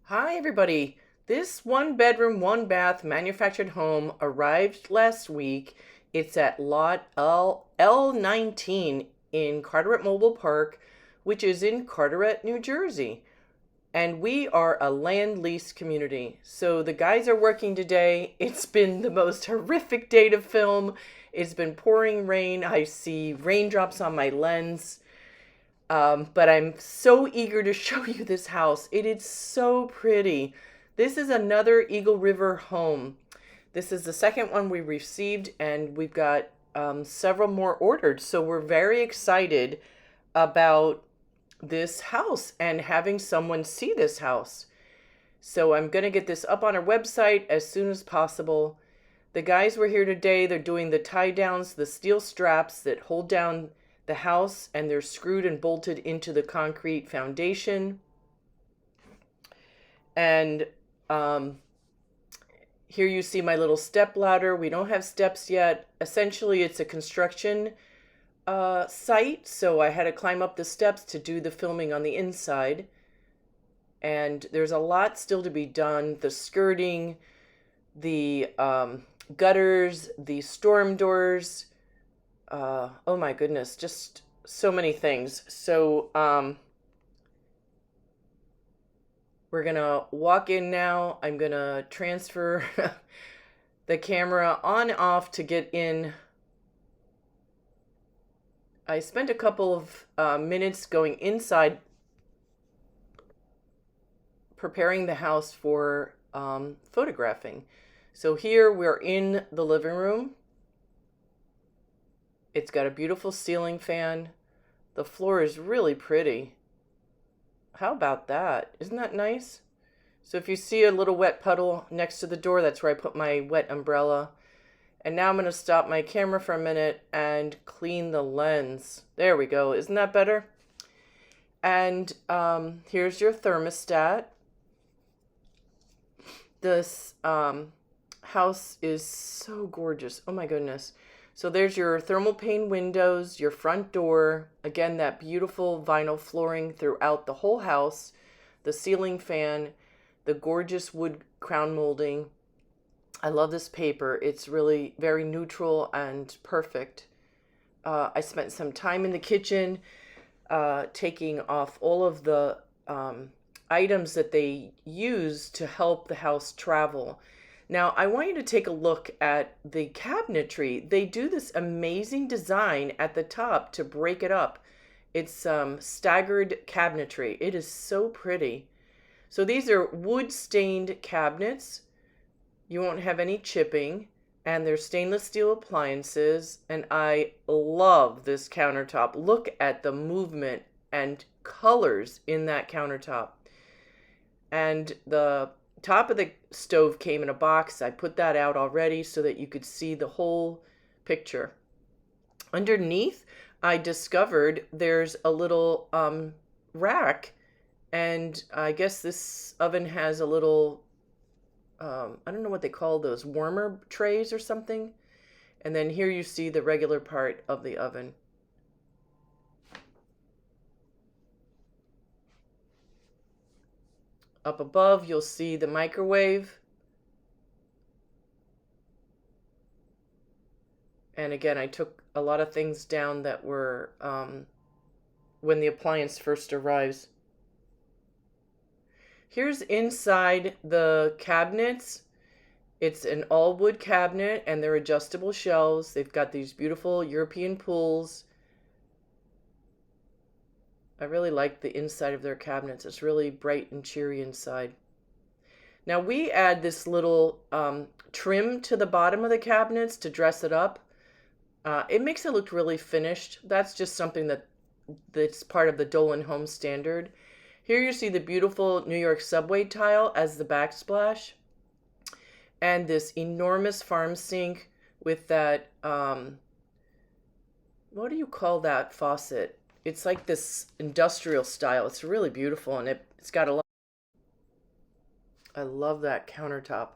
Hi, everybody. This one bedroom, one bath manufactured home arrived last week. It's at lot L-19 in Carteret Mobile Park, which is in Carteret, New Jersey. And we are a land lease community. So the guys are working today. It's been the most horrific day to film. It's been pouring rain. I see raindrops on my lens. But I'm so eager to show you this house. It is so pretty. This is another Eagle River home. This is the second one we received, and we've got several more ordered. So we're very excited about this house and having someone see this house. So I'm going to get this up on our website as soon as possible. The guys were here today. They're doing the tie downs, the steel straps that hold down the house, and they're screwed and bolted into the concrete foundation. And here you see my little step ladder. We don't have steps yet. Essentially, it's a construction site, so I had to climb up the steps to do the filming on the inside. And there's a lot still to be done. The skirting, the gutters, the storm doors. Oh my goodness, just so many things. So we're gonna walk in now. I'm gonna transfer the camera on and off to get in. I spent a couple of minutes going inside preparing the house for photographing. So here we're in the living room. It's got a beautiful ceiling fan. The floor is really pretty. How about that? Isn't that nice? So if you see a little wet puddle next to the door, that's where I put my wet umbrella. And now I'm going to stop my camera for a minute and clean the lens. There we go. Isn't that better? And here's your thermostat. This house is so gorgeous. Oh my goodness. So there's your thermal pane windows, your front door, again, that beautiful vinyl flooring throughout the whole house, the ceiling fan, the gorgeous wood crown molding. I love this paper. It's really very neutral and perfect. I spent some time in the kitchen taking off all of the items that they use to help the house travel. Now, I want you to take a look at the cabinetry. They do this amazing design at the top to break it up. It's staggered cabinetry. It is so pretty. So these are wood-stained cabinets. You won't have any chipping. And they're stainless steel appliances. And I love this countertop. Look at the movement and colors in that countertop. And the top of the stove came in a box. I put that out already so that you could see the whole picture. Underneath, I discovered there's a little rack, and I guess this oven has a little, I don't know what they call those, warmer trays or something. And then here you see the regular part of the oven. Up above, you'll see the microwave. And again, I took a lot of things down that were when the appliance first arrives. Here's inside the cabinets. It's an all wood cabinet and they're adjustable shelves. They've got these beautiful European pulls. I really like the inside of their cabinets. It's really bright and cheery inside. Now we add this little trim to the bottom of the cabinets to dress it up. It makes it look really finished. That's just something that's part of the Dolan Home Standard. Here you see the beautiful New York subway tile as the backsplash. And this enormous farm sink with that, what do you call that faucet? It's like this industrial style. It's really beautiful, and it's got a lot. I love that countertop.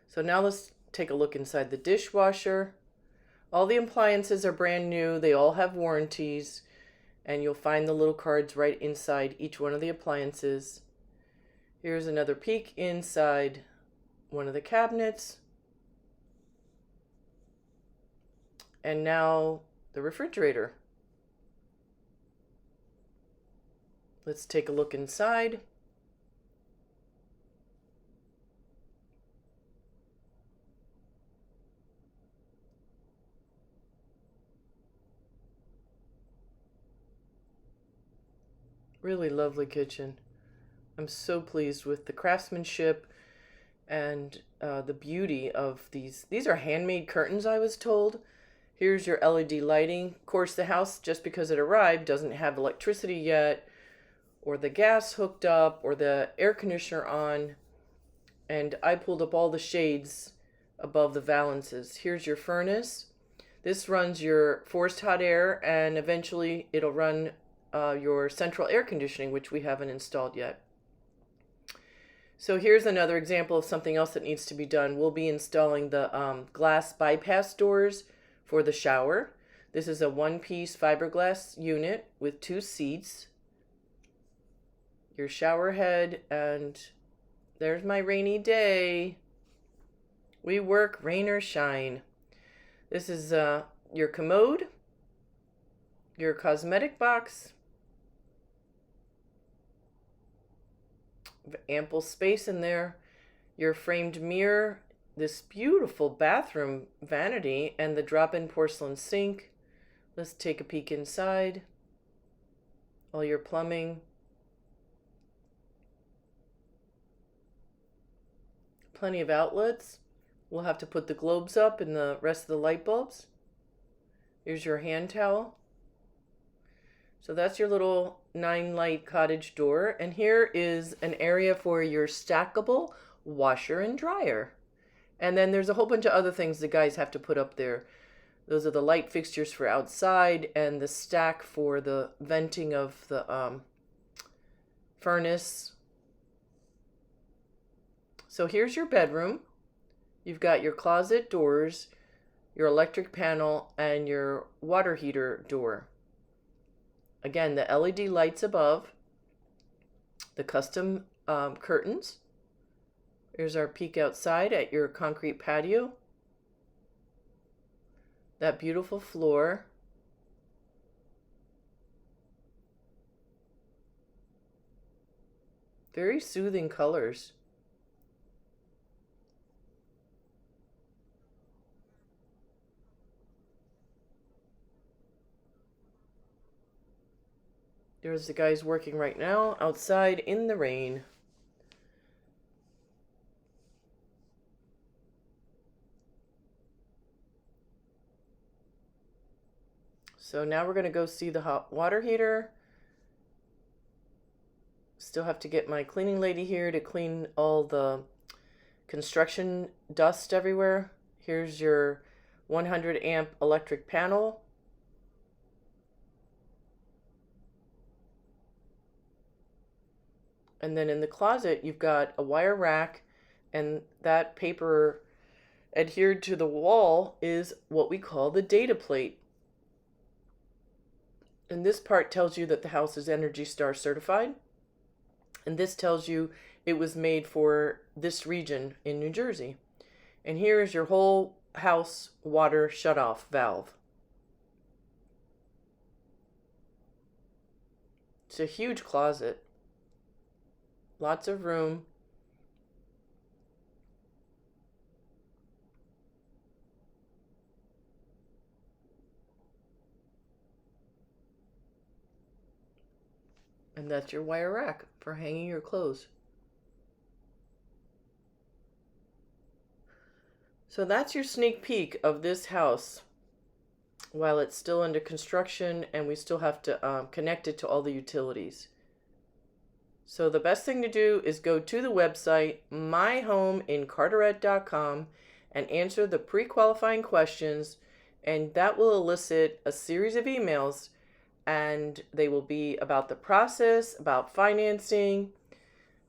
So now let's take a look inside the dishwasher. All the appliances are brand new. They all have warranties, and you'll find the little cards right inside each one of the appliances. Here's another peek inside one of the cabinets. And now the refrigerator. Let's take a look inside. Really lovely kitchen. I'm so pleased with the craftsmanship and the beauty of these. These are handmade curtains, I was told. Here's your LED lighting. Of course, the house, just because it arrived, doesn't have electricity yet, or the gas hooked up, or the air conditioner on. And I pulled up all the shades above the valances. Here's your furnace. This runs your forced hot air, and eventually it'll run your central air conditioning, which we haven't installed yet. So here's another example of something else that needs to be done. We'll be installing the glass bypass doors for the shower. This is a one-piece fiberglass unit with 2 seats. Your shower head, and there's my rainy day. We work rain or shine. This is your commode, your cosmetic box, ample space in there, your framed mirror, this beautiful bathroom vanity, and the drop-in porcelain sink. Let's take a peek inside. All your plumbing. Plenty of outlets. We'll have to put the globes up and the rest of the light bulbs. Here's your hand towel. So that's your little 9-light cottage door. And here is an area for your stackable washer and dryer. And then there's a whole bunch of other things the guys have to put up there. Those are the light fixtures for outside and the stack for the venting of the furnace. So here's your bedroom. You've got your closet doors, your electric panel, and your water heater door. Again, the LED lights above, the custom curtains. Here's our peek outside at your concrete patio. That beautiful floor. Very soothing colors. There's the guys working right now outside in the rain. So now we're going to go see the hot water heater. Still have to get my cleaning lady here to clean all the construction dust everywhere. Here's your 100 amp electric panel. And then in the closet, you've got a wire rack, and that paper adhered to the wall is what we call the data plate. And this part tells you that the house is Energy Star certified. And this tells you it was made for this region in New Jersey. And here is your whole house water shutoff valve. It's a huge closet. Lots of room. And that's your wire rack for hanging your clothes. So that's your sneak peek of this house while it's still under construction, and we still have to connect it to all the utilities. So the best thing to do is go to the website myhomeincarteret.com and answer the pre-qualifying questions, and that will elicit a series of emails, and they will be about the process, about financing,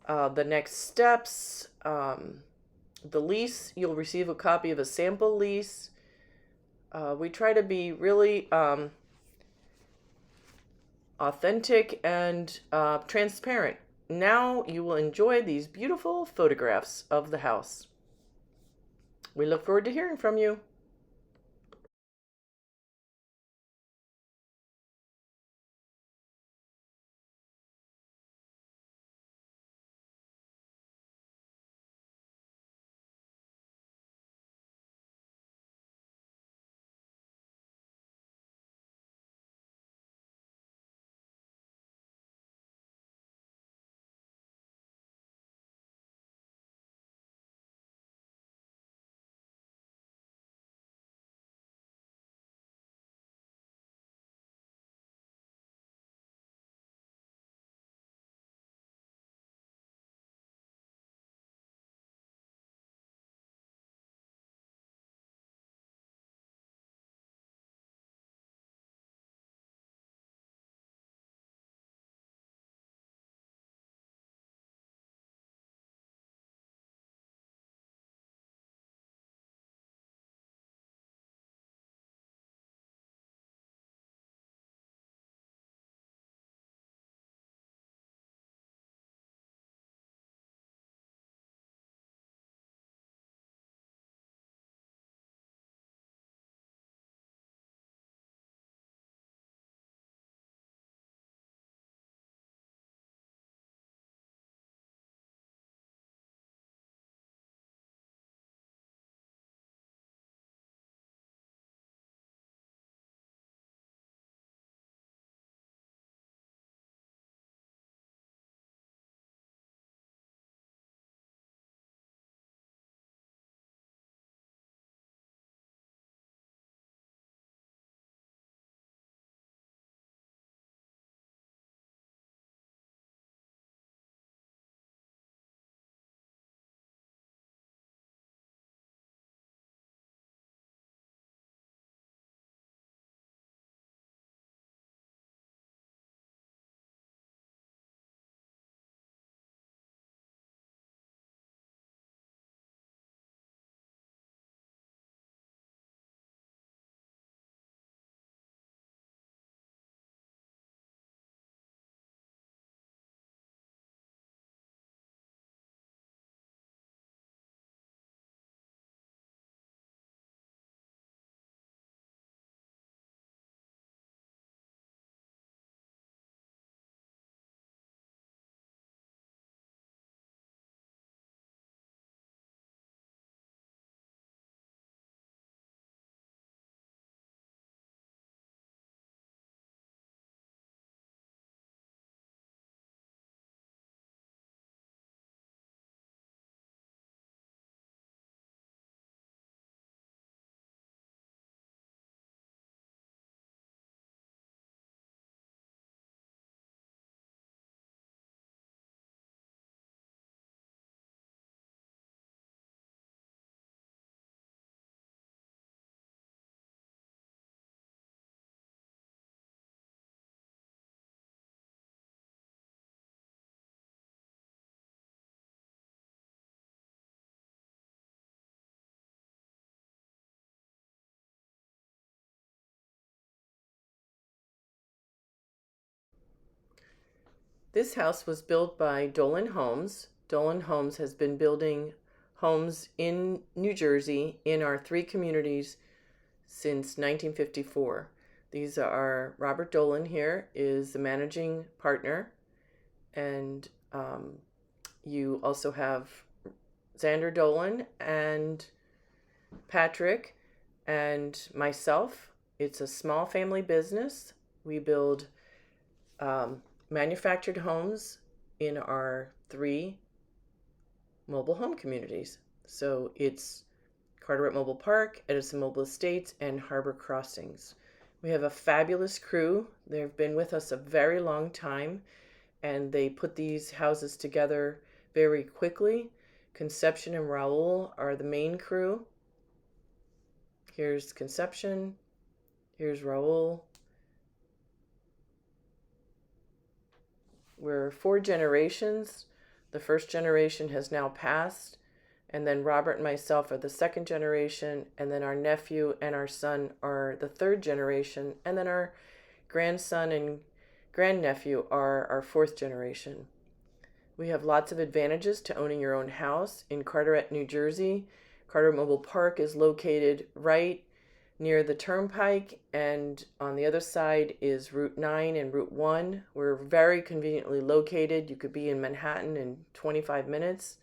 the next steps, the lease. You'll receive a copy of a sample lease. We try to be really authentic and transparent. now you will enjoy these beautiful photographs of the house. We look forward to hearing from you. This house was built by Dolan Homes. Dolan Homes has been building homes in New Jersey in our 3 communities since 1954. These are Robert Dolan here is the managing partner, and you also have Xander Dolan and Patrick and myself. It's a small family business. We build manufactured homes in our 3 mobile home communities. So it's Carteret Mobile Park, Edison Mobile Estates, and Harbor Crossings. We have a fabulous crew. They've been with us a very long time, and they put these houses together very quickly. Conception and Raul are the main crew. Here's Conception. Here's Raul. We're 4 generations. The first generation has now passed, and then Robert and myself are the second generation, and then our nephew and our son are the third generation, and then our grandson and grandnephew are our fourth generation. We have lots of advantages to owning your own house in Carteret, New Jersey. Carteret Mobile Park is located right near the turnpike, and on the other side is Route 9 and Route 1. We're very conveniently located. You could be in Manhattan in 25 minutes.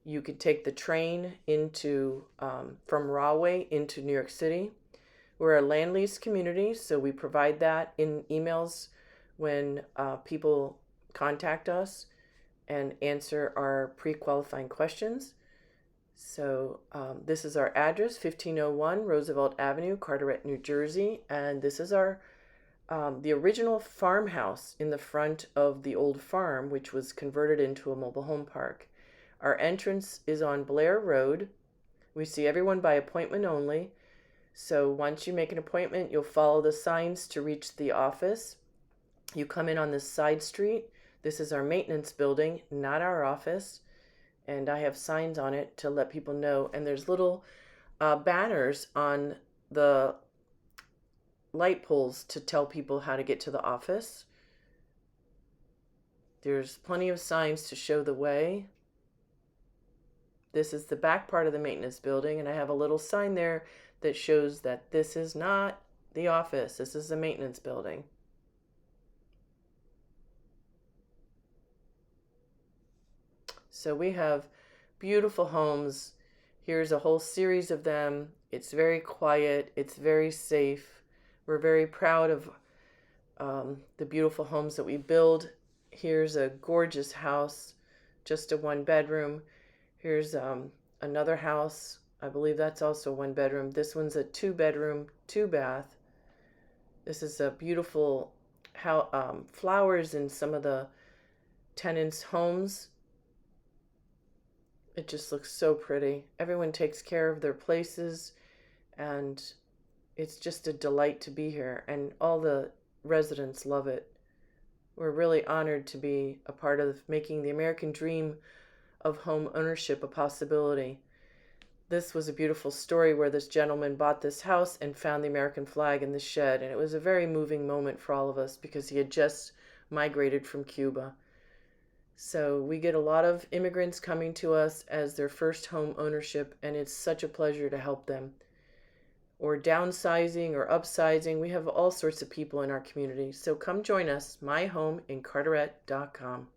You could take the train into from Rahway into New York City. We're a land lease community, so we provide that in emails when people contact us and answer our pre-qualifying questions. So this is our address, 1501 Roosevelt Avenue, Carteret, New Jersey. And this is our the original farmhouse in the front of the old farm, which was converted into a mobile home park. Our entrance is on Blair Road. We see everyone by appointment only. So once you make an appointment, you'll follow the signs to reach the office. You come in on this side street. This is our maintenance building, not our office. And I have signs on it to let people know. And there's little banners on the light poles to tell people how to get to the office. There's plenty of signs to show the way. This is the back part of the maintenance building, and I have a little sign there that shows that this is not the office. This is the maintenance building. So we have beautiful homes. Here's a whole series of them. It's very quiet. It's very safe. We're very proud of the beautiful homes that we build. Here's a gorgeous house, just a 1-bedroom. Here's another house. I believe that's also 1-bedroom. This one's a 2-bedroom, 2-bath. This is a beautiful flowers in some of the tenants' homes. It just looks so pretty. Everyone takes care of their places, and it's just a delight to be here, and all the residents love it. We're really honored to be a part of making the American dream of home ownership a possibility. This was a beautiful story where this gentleman bought this house and found the American flag in the shed, and it was a very moving moment for all of us because he had just migrated from Cuba. So we get a lot of immigrants coming to us as their first home ownership, and it's such a pleasure to help them. Or downsizing or upsizing. We have all sorts of people in our community. So come join us, myhomeincarteret.com.